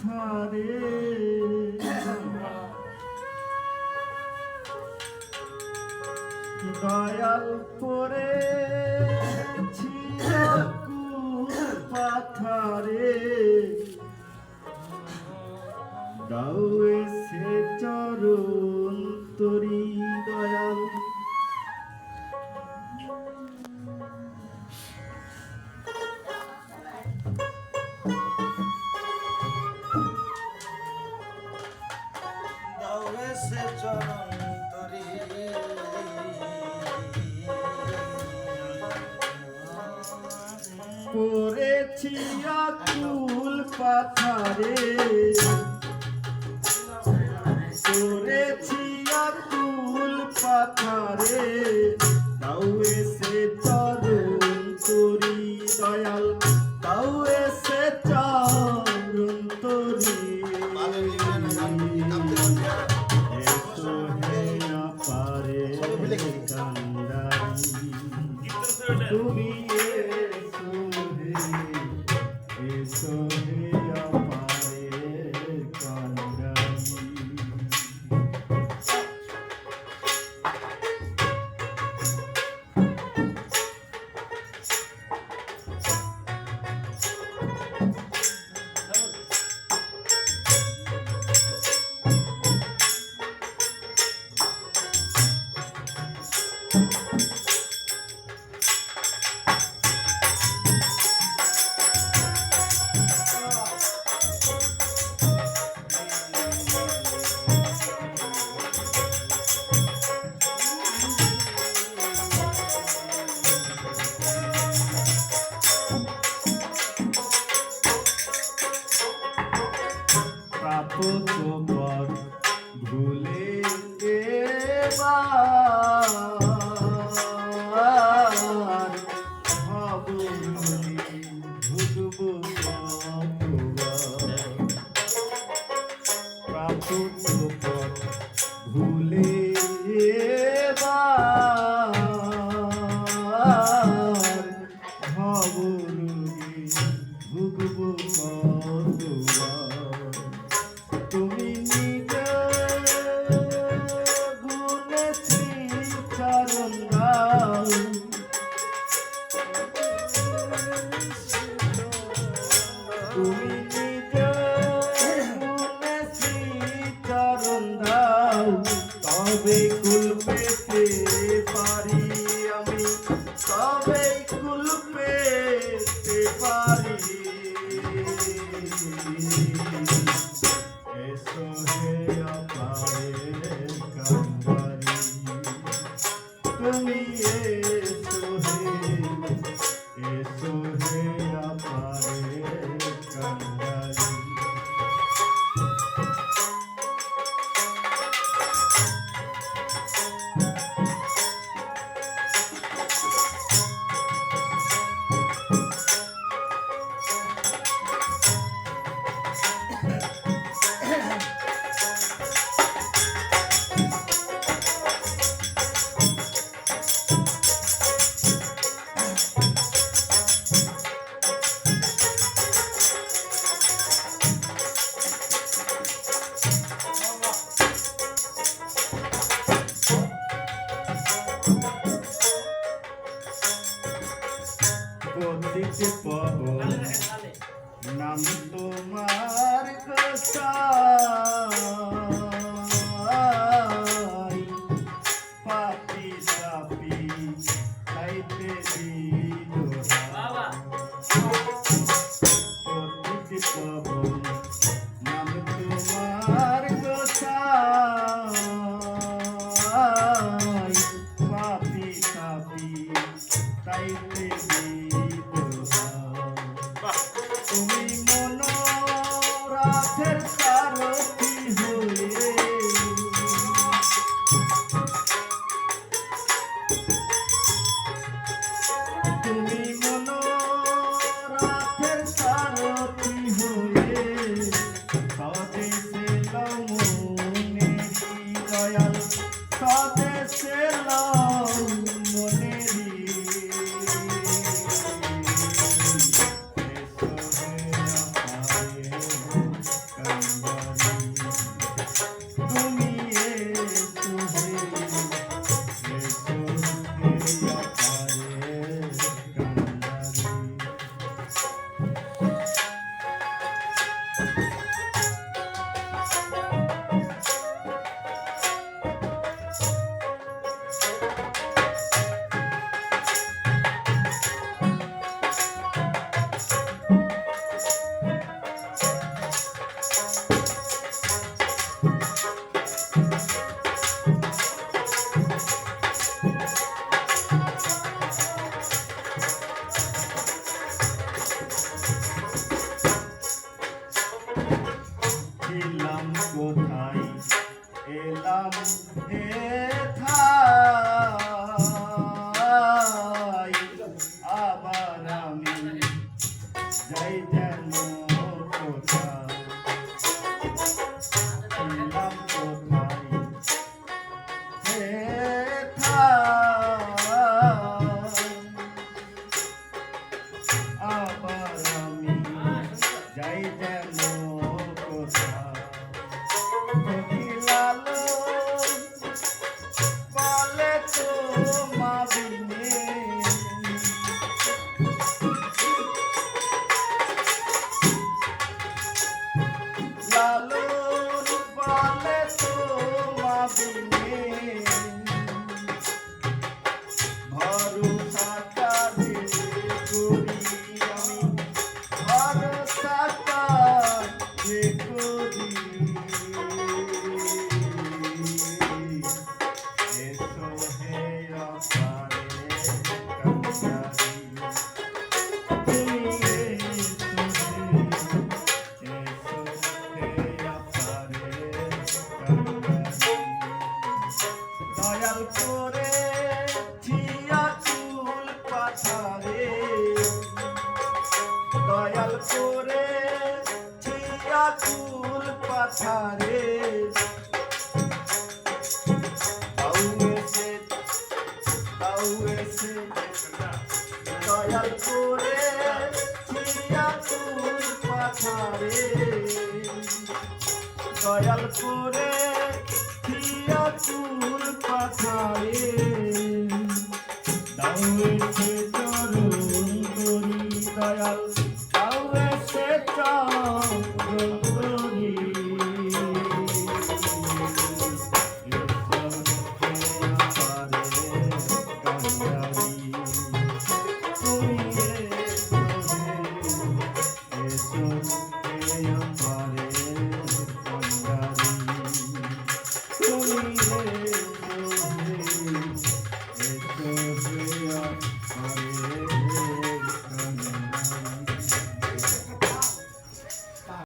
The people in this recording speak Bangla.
পাথারে দয়াল পড়েছি পাথারে দাও এসে চরণ তরি দয়াল পড়েছি আকুল পাথারে পড়েছি আকুল পাথারে দাও এসে চরণ তরি দয়াল দাও এসে চরণ তরি এসো হে আপারে কান্দারি তুমি এসো হে আপারে কান্দারি পথ ভুলে এবার ভাবনি ভুলব প্রাপ্ত পথ ভুলে এবার ভাবনি ভুলব তুমি নিজে গুণেছি চরণ দাও তুমি নিজে গুণেছি চরণ দাও তবে কুল পেতে পারি আমি তবে কুল পেতে পারি এসো হে আপারে কান্দারি তুমি এসো হে আপারে কান্দারি পতিতে পবন নাম তোমার গোসাই পাপি সাপি খাইতে দিল পতিতে পবন নাম তোমার গোসাই পাপি সাপি খাইতে তুমি মনোরাথের সারথি হয়ে করে ছিয়া কুল পাথারে তাও এসে দয়াল করে ছিয়া কুল পাথারে দয়াল করে ছিয়া কুল পাথারে দাও এসে চরণ করি দয়াল দাও এসে চরণ